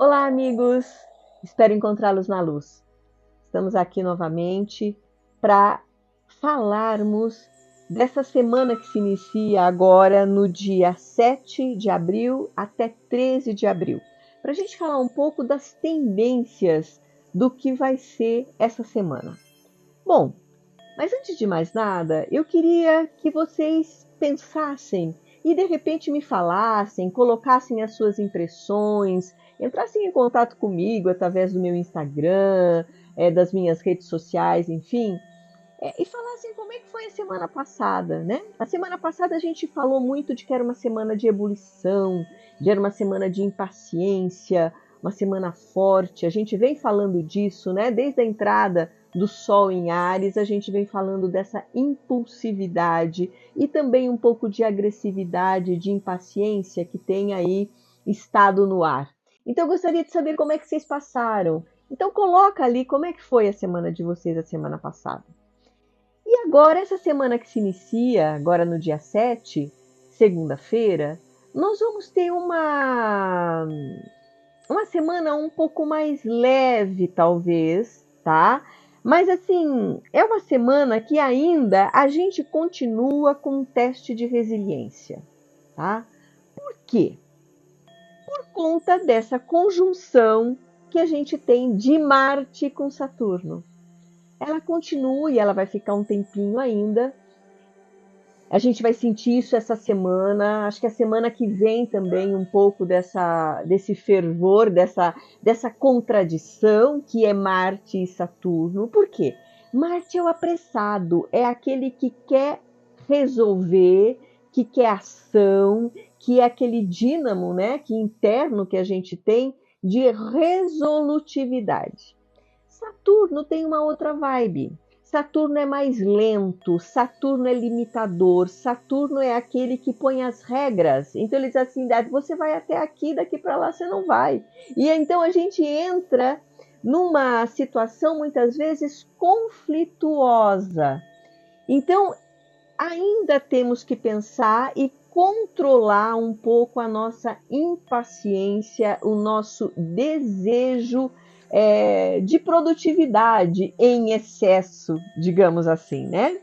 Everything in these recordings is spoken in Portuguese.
Olá, amigos! Espero encontrá-los na luz. Estamos aqui novamente para falarmos dessa semana que se inicia agora no dia 7 de abril até 13 de abril, para a gente falar um pouco das tendências do que vai ser essa semana. Bom, mas antes de mais nada, eu queria que vocês pensassem e de repente me falassem, colocassem as suas impressões, entrassem em contato comigo através do meu Instagram, das minhas redes sociais, enfim, e falassem como é que foi a semana passada, né? A semana passada a gente falou muito de que era uma semana de ebulição, de era uma semana de impaciência, uma semana forte. A gente vem falando disso, né? Desde a entrada do Sol em Áries, a gente vem falando dessa impulsividade e também um pouco de agressividade, de impaciência que tem aí estado no ar. Então eu gostaria de saber como é que vocês passaram. Então coloca ali como é que foi a semana de vocês a semana passada. E agora, essa semana que se inicia, agora no dia 7, segunda-feira, nós vamos ter uma semana um pouco mais leve, talvez, tá? Mas assim, é uma semana que ainda a gente continua com um teste de resiliência, tá? Por quê? Por conta dessa conjunção que a gente tem de Marte com Saturno. Ela continua e ela vai ficar um tempinho ainda. A gente vai sentir isso essa semana. Acho que a semana que vem também um pouco desse fervor, dessa contradição que é Marte e Saturno. Por quê? Marte é o apressado, é aquele que quer resolver, que quer ação, que é aquele dínamo, né, que interno que a gente tem de resolutividade. Saturno tem uma outra vibe. Saturno é mais lento, Saturno é limitador, Saturno é aquele que põe as regras. Então ele diz assim: você vai até aqui, daqui para lá você não vai. E então a gente entra numa situação muitas vezes conflituosa. Então ainda temos que pensar e controlar um pouco a nossa impaciência, o nosso desejo de produtividade em excesso, digamos assim, né?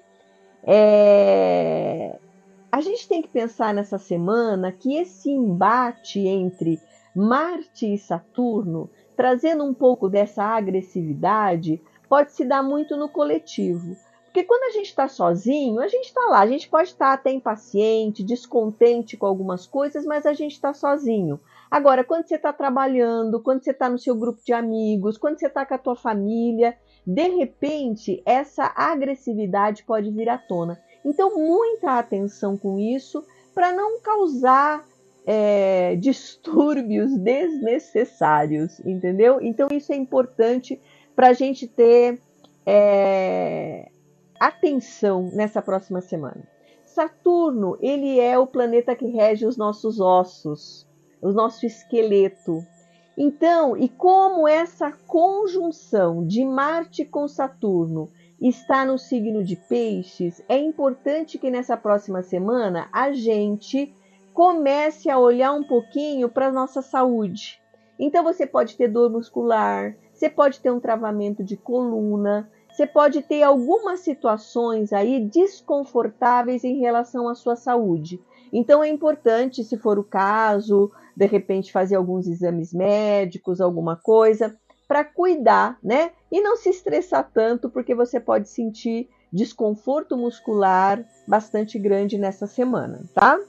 A gente tem que pensar nessa semana que esse embate entre Marte e Saturno, trazendo um pouco dessa agressividade, pode se dar muito no coletivo. Porque quando a gente está sozinho, a gente está lá, a gente pode estar até impaciente, descontente com algumas coisas, mas a gente está sozinho. Agora, quando você está trabalhando, quando você está no seu grupo de amigos, quando você está com a tua família, de repente, essa agressividade pode vir à tona. Então, muita atenção com isso para não causar distúrbios desnecessários, entendeu? Então, isso é importante para a gente ter atenção nessa próxima semana. Saturno, ele é o planeta que rege os nossos ossos, o nosso esqueleto. Então, e como essa conjunção de Marte com Saturno está no signo de Peixes, é importante que nessa próxima semana a gente comece a olhar um pouquinho para a nossa saúde. Então, você pode ter dor muscular, você pode ter um travamento de coluna, você pode ter algumas situações aí desconfortáveis em relação à sua saúde. Então, é importante, se for o caso, de repente fazer alguns exames médicos, alguma coisa, para cuidar, né? E não se estressar tanto, porque você pode sentir desconforto muscular bastante grande nessa semana, tá?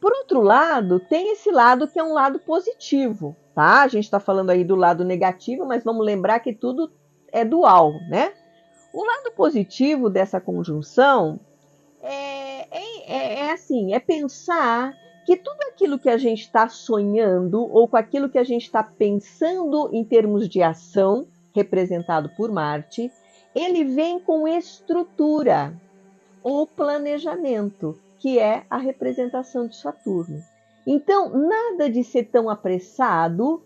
Por outro lado, tem esse lado que é um lado positivo, tá? A gente está falando aí do lado negativo, mas vamos lembrar que tudo é dual, né? O lado positivo dessa conjunção é assim, é pensar que tudo aquilo que a gente está sonhando ou com aquilo que a gente está pensando em termos de ação, representado por Marte, ele vem com estrutura ou planejamento, que é a representação de Saturno. Então, nada de ser tão apressado,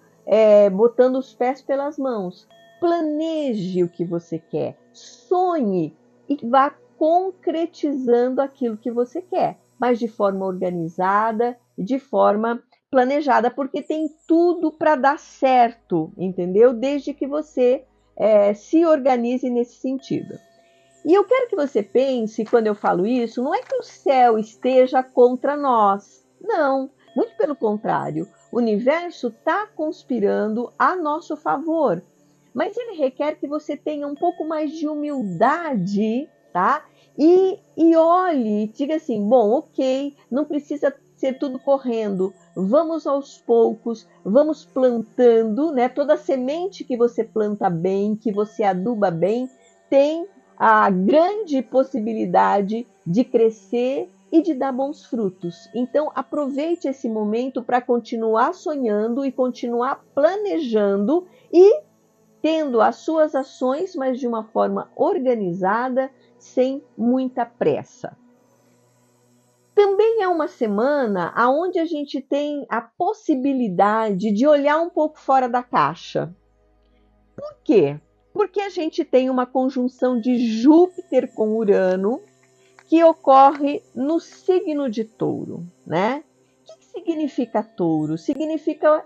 botando os pés pelas mãos. Planeje o que você quer, sonhe e vá concretizando aquilo que você quer, mas de forma organizada, de forma planejada, porque tem tudo para dar certo, entendeu? Desde que você se organize nesse sentido. E eu quero que você pense, quando eu falo isso, não é que o céu esteja contra nós. Não, muito pelo contrário. O universo está conspirando a nosso favor. Mas ele requer que você tenha um pouco mais de humildade, tá? E olhe, diga assim, bom, ok, não precisa ser tudo correndo. Vamos aos poucos, vamos plantando, né? Toda semente que você planta bem, que você aduba bem, tem a grande possibilidade de crescer e de dar bons frutos. Então, aproveite esse momento para continuar sonhando e continuar planejando e tendo as suas ações, mas de uma forma organizada, sem muita pressa. Também é uma semana onde a gente tem a possibilidade de olhar um pouco fora da caixa. Por quê? Porque a gente tem uma conjunção de Júpiter com Urano que ocorre no signo de Touro, né? O que significa Touro?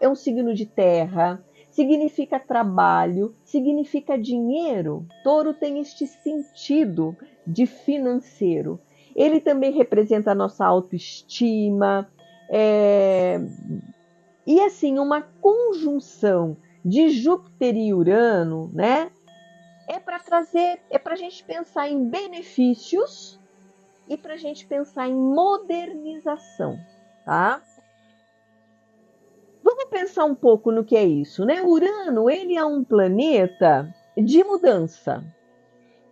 É um signo de terra, significa trabalho, significa dinheiro. Touro tem este sentido de financeiro. Ele também representa a nossa autoestima, e assim, uma conjunção de Júpiter e Urano, né? É para a gente pensar em benefícios e para a gente pensar em modernização, tá? Vamos pensar um pouco no que é isso, né? Urano, ele é um planeta de mudança,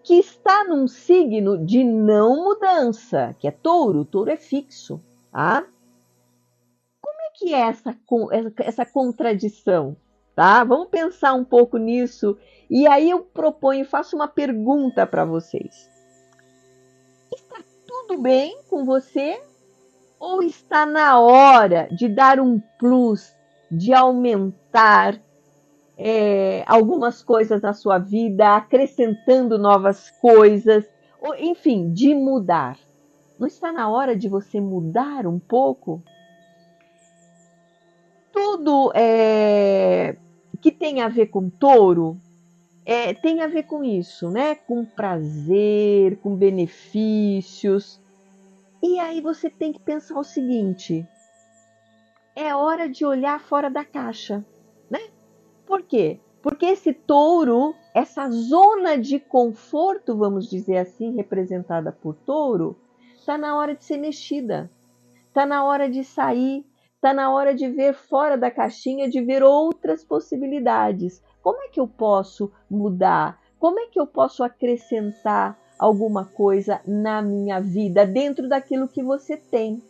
que está num signo de não mudança, que é Touro. Touro é fixo, tá? Como é que é essa contradição, tá? Vamos pensar um pouco nisso e aí eu proponho, faço uma pergunta para vocês. Está tudo bem com você? Ou está na hora de dar um plus, de aumentar algumas coisas na sua vida, acrescentando novas coisas, ou, enfim, de mudar? Não está na hora de você mudar um pouco? Tudo que tem a ver com touro tem a ver com isso, né? Com prazer, com benefícios. E aí você tem que pensar o seguinte: é hora de olhar fora da caixa, né? Por quê? Porque esse touro, essa zona de conforto, vamos dizer assim, representada por touro, está na hora de ser mexida, está na hora de sair, está na hora de ver fora da caixinha, de ver outras possibilidades. Como é que eu posso mudar? Como é que eu posso acrescentar alguma coisa na minha vida dentro daquilo que você tem?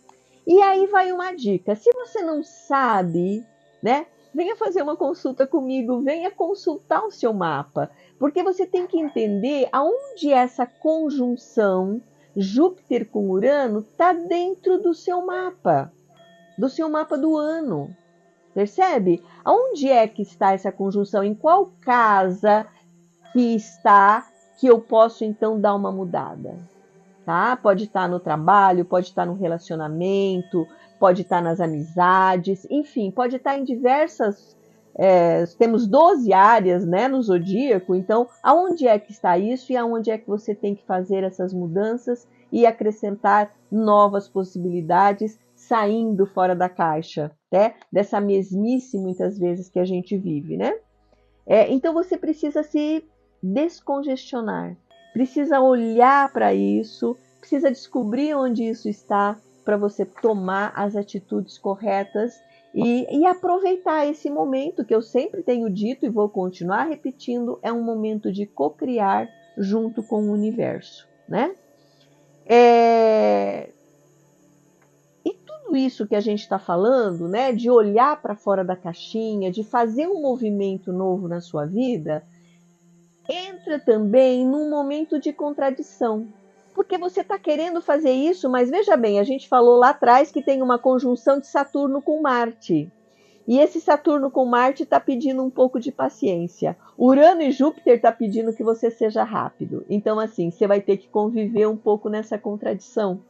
E aí vai uma dica. Se você não sabe, né? Venha fazer uma consulta comigo, venha consultar o seu mapa, porque você tem que entender aonde essa conjunção Júpiter com Urano está dentro do seu mapa do ano. Percebe? Aonde é que está essa conjunção? Em qual casa que está que eu posso então dar uma mudada? Tá? Pode estar no trabalho, pode estar no relacionamento, pode estar nas amizades, enfim, pode estar em diversas. Temos 12 áreas, né, no zodíaco, então aonde é que está isso e aonde é que você tem que fazer essas mudanças e acrescentar novas possibilidades, saindo fora da caixa, né? Dessa mesmice muitas vezes que a gente vive, né? Então você precisa se descongestionar, precisa olhar para isso, precisa descobrir onde isso está para você tomar as atitudes corretas e aproveitar esse momento que eu sempre tenho dito e vou continuar repetindo, é um momento de cocriar junto com o universo, né? E tudo isso que a gente está falando, né, de olhar para fora da caixinha, de fazer um movimento novo na sua vida, entra também num momento de contradição. Porque você está querendo fazer isso, mas veja bem, a gente falou lá atrás que tem uma conjunção de Saturno com Marte. E esse Saturno com Marte está pedindo um pouco de paciência. Urano e Júpiter está pedindo que você seja rápido. Então, assim, você vai ter que conviver um pouco nessa contradição,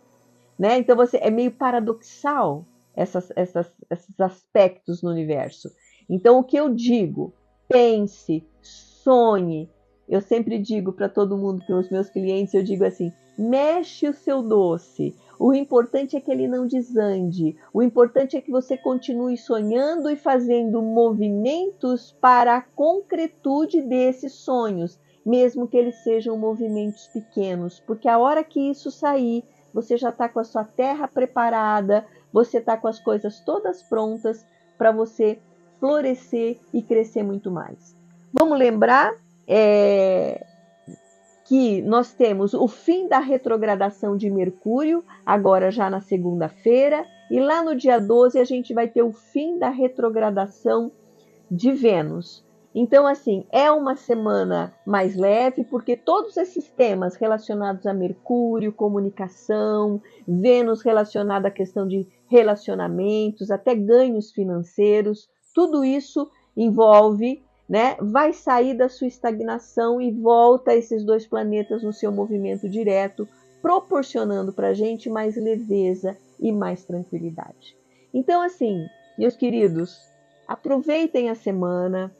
né? Então, é meio paradoxal esses aspectos no universo. Então, o que eu digo? Pense, sonhe. Eu sempre digo para todo mundo, para os meus clientes, eu digo assim: mexe o seu doce. O importante é que ele não desande. O importante é que você continue sonhando e fazendo movimentos para a concretude desses sonhos, mesmo que eles sejam movimentos pequenos, porque a hora que isso sair, você já está com a sua terra preparada, você está com as coisas todas prontas para você florescer e crescer muito mais. Vamos lembrar que nós temos o fim da retrogradação de Mercúrio, agora já na segunda-feira, e lá no dia 12 a gente vai ter o fim da retrogradação de Vênus. Então, assim, é uma semana mais leve, porque todos esses temas relacionados a Mercúrio, comunicação, Vênus relacionada à questão de relacionamentos, até ganhos financeiros, tudo isso envolve, né? Vai sair da sua estagnação e volta esses dois planetas no seu movimento direto, proporcionando para a gente mais leveza e mais tranquilidade. Então, assim, meus queridos, aproveitem a semana,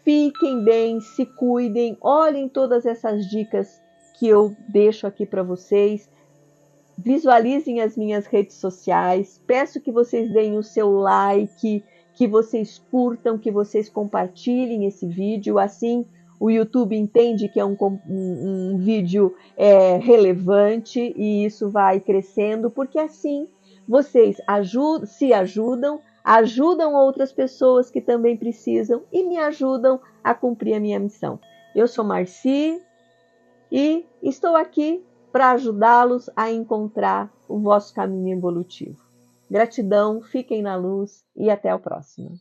fiquem bem, se cuidem, olhem todas essas dicas que eu deixo aqui para vocês. Visualizem as minhas redes sociais, peço que vocês deem o seu like, que vocês curtam, que vocês compartilhem esse vídeo, assim o YouTube entende que é um vídeo relevante e isso vai crescendo, porque assim vocês se ajudam, ajudam outras pessoas que também precisam e me ajudam a cumprir a minha missão. Eu sou Marci e estou aqui para ajudá-los a encontrar o vosso caminho evolutivo. Gratidão, fiquem na luz e até o próximo.